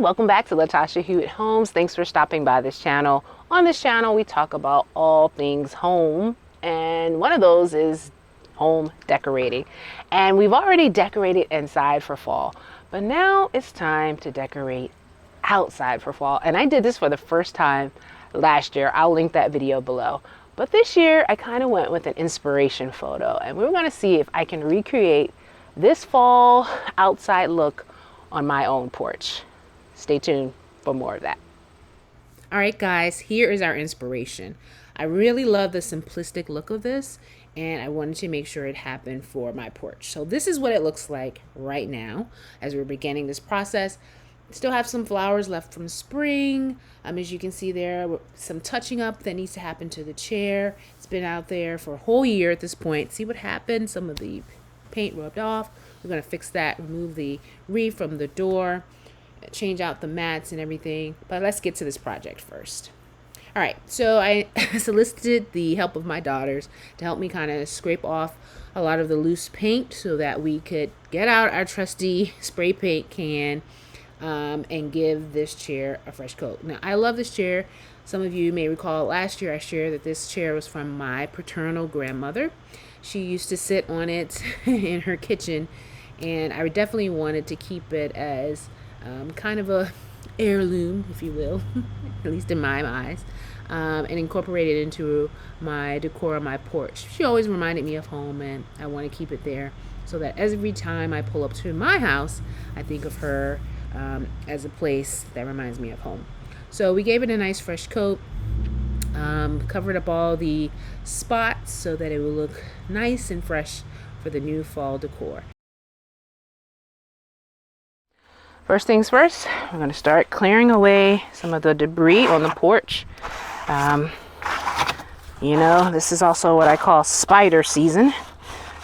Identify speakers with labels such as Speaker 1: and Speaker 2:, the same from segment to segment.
Speaker 1: welcome back to Latasha Hewitt Homes. Thanks for stopping by this channel. On this channel, we talk about all things home, and one of those is home decorating. And we've already decorated inside for fall, but now it's time to decorate outside for fall. And I did this for the first time last year. I'll link that video below. But this year, I kind of went with an inspiration photo, and we're going to see if I can recreate this fall outside look on my own porch. Stay tuned for more of that. All right, guys, here is our inspiration. I really love the simplistic look of this, and I wanted to make sure it happened for my porch. So this is what it looks like right now as we're beginning this process. Still have some flowers left from spring. As you can see there, some touching up that needs to happen to the chair. It's been out there for a whole year at this point. See what happened? Some of the paint rubbed off. We're going to fix that, remove the wreath from the door, change out the mats and everything. But let's get to this project first. All right, so I solicited the help of my daughters to help me kind of scrape off a lot of the loose paint so that we could get out our trusty spray paint can and give this chair a fresh coat. Now, I love this chair. Some of you may recall last year I shared that this chair was from my paternal grandmother. She used to sit on it in her kitchen, and I definitely wanted to keep it as kind of a heirloom, if you will, at least in my eyes, and incorporate it into my decor on my porch. She always reminded me of home, and I want to keep it there so that every time I pull up to my house, I think of her as a place that reminds me of home. So we gave it a nice fresh coat, covered up all the spots so that it would look nice and fresh for the new fall decor. First things first, we're going to start clearing away some of the debris on the porch. You know, this is also what I call spider season.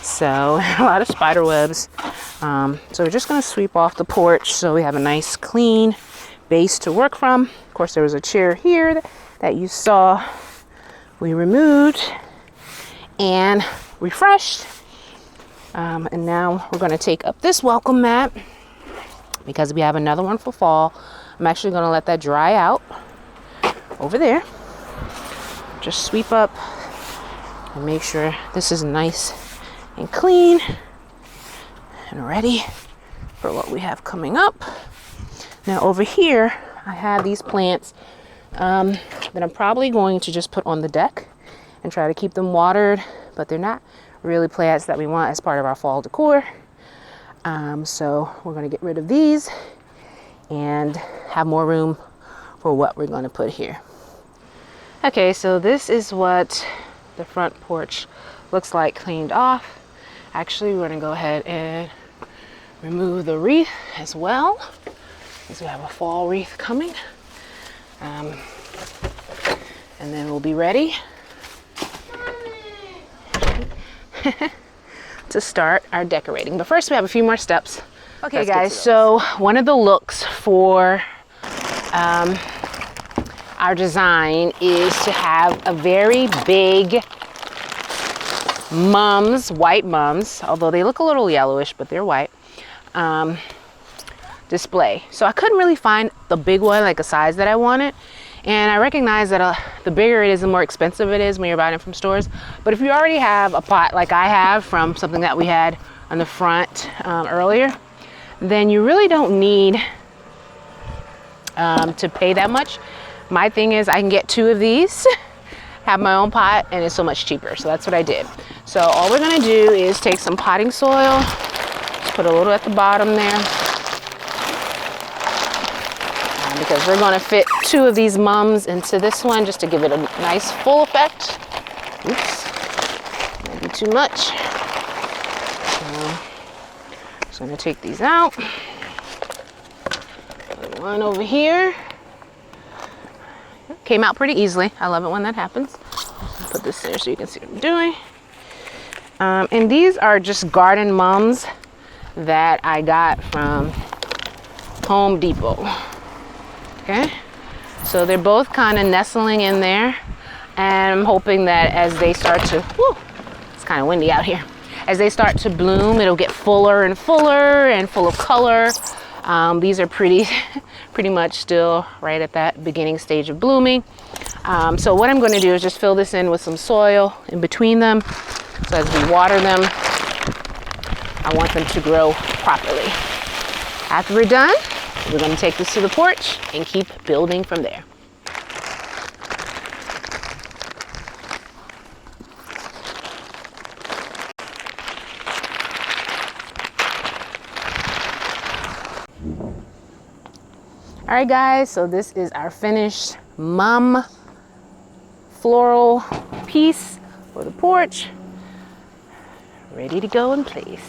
Speaker 1: So a lot of spider webs. So we're just going to sweep off the porch so we have a nice clean base to work from. Of course, there was a chair here that you saw we removed and refreshed. And now we're going to take up this welcome mat because we have another one for fall. I'm actually going to let that dry out over there. Just sweep up and make sure this is nice and clean and ready for what we have coming up. Now over here, I have these plants that I'm probably going to just put on the deck and try to keep them watered, but they're not really plants that we want as part of our fall decor. So we're going to get rid of these and have more room for what we're going to put here. Okay, so this is what the front porch looks like cleaned off. Actually, we're going to go ahead and remove the wreath as well, because we have a fall wreath coming. And then we'll be ready to start our decorating. But first we have a few more steps. Okay guys, so one of the looks for our design is to have a very big mums, white mums, although they look a little yellowish, but they're white, display. So I couldn't really find the big one, like a size that I wanted. And I recognize that the bigger it is, the more expensive it is when you're buying it from stores. But if you already have a pot like I have from something that we had on the front earlier, then you really don't need to pay that much. My thing is I can get 2 of these, have my own pot, and it's so much cheaper. So that's what I did. So all we're gonna do is take some potting soil, put a little at the bottom there, because we're going to fit 2 of these mums into this one just to give it a nice full effect. Oops, maybe too much. So just going to take these out. Put one over here. Came out pretty easily. I love it when that happens. I'll put this there so you can see what I'm doing. And these are just garden mums that I got from Home Depot. Okay, so they're both kind of nestling in there, and I'm hoping that as they start to, it's kind of windy out here, as they start to bloom, it'll get fuller and fuller and full of color, These are pretty much still right at that beginning stage of blooming. So what I'm going to do is just fill this in with some soil in between them. So as we water them, I want them to grow properly. After we're done, we're going to take this to the porch and keep building from there. All right, guys, so this is our finished mum floral piece for the porch, ready to go in place.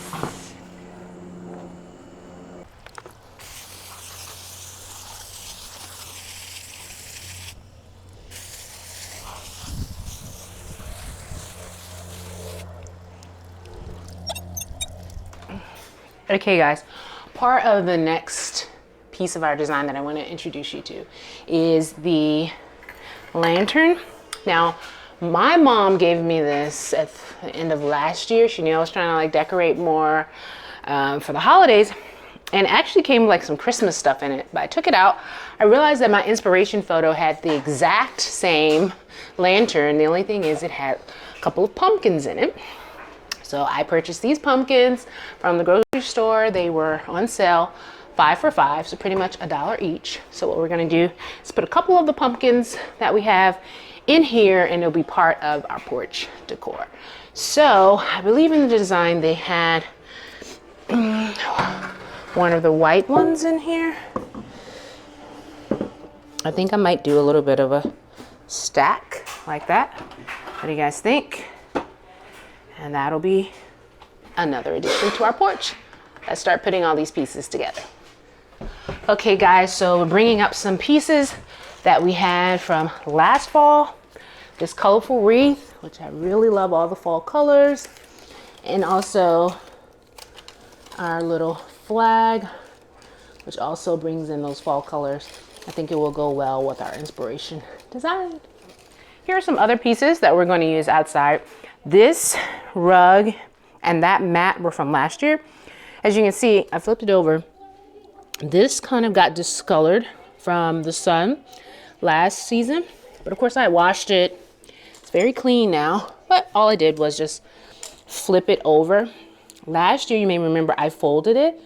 Speaker 1: Okay, guys, part of the next piece of our design that I want to introduce you to is the lantern. Now, my mom gave me this at the end of last year. She knew I was trying to like decorate more for the holidays, and it actually came with like some Christmas stuff in it, but I took it out. I realized that my inspiration photo had the exact same lantern. The only thing is it had a couple of pumpkins in it. So I purchased these pumpkins from the grocery store. They were on sale, 5 for $5, so pretty much $1 each. So what we're gonna do is put a couple of the pumpkins that we have in here, and it'll be part of our porch decor. So I believe in the design they had one of the white ones in here. I think I might do a little bit of a stack like that. What do you guys think? And that'll be another addition to our porch. Let's start putting all these pieces together. Okay, guys, so we're bringing up some pieces that we had from last fall. This colorful wreath, which I really love all the fall colors. And also our little flag, which also brings in those fall colors. I think it will go well with our inspiration design. Here are some other pieces that we're going to use outside. This rug and that mat were from last year. As you can see, I flipped it over. This kind of got discolored from the sun last season, but of course I washed it. It's very clean now, but all I did was just flip it over. Last year, you may remember I folded it,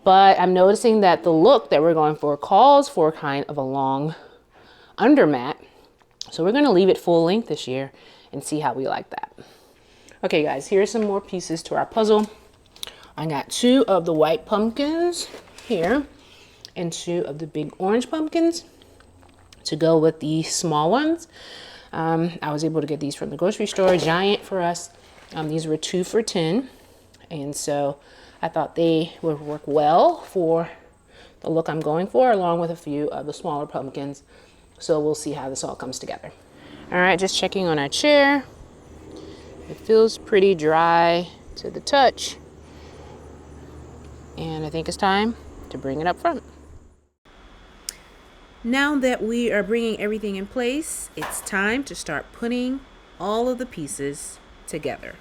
Speaker 1: but I'm noticing that the look that we're going for calls for kind of a long undermat. So we're going to leave it full length this year and see how we like that. Okay, guys, here's some more pieces to our puzzle. I got 2 of the white pumpkins here and 2 of the big orange pumpkins to go with the small ones. I was able to get these from the grocery store, giant for us. These were 2 for $10, and so I thought they would work well for the look I'm going for, along with a few of the smaller pumpkins. So we'll see how this all comes together. All right, just checking on our chair. It feels pretty dry to the touch, and I think it's time to bring it up front. Now that we are bringing everything in place, it's time to start putting all of the pieces together.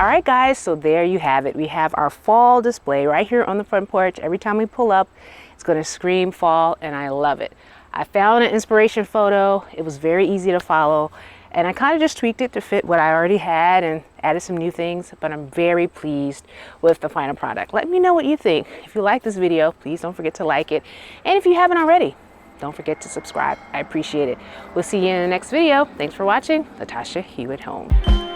Speaker 1: All right, guys, so there you have it. We have our fall display right here on the front porch. Every time we pull up, it's going to scream fall, and I love it. I found an inspiration photo. It was very easy to follow, and I kind of just tweaked it to fit what I already had and added some new things, but I'm very pleased with the final product. Let me know what you think. If you like this video, please don't forget to like it. And if you haven't already, don't forget to subscribe. I appreciate it. We'll see you in the next video. Thanks for watching. Latasha Hewitt Home.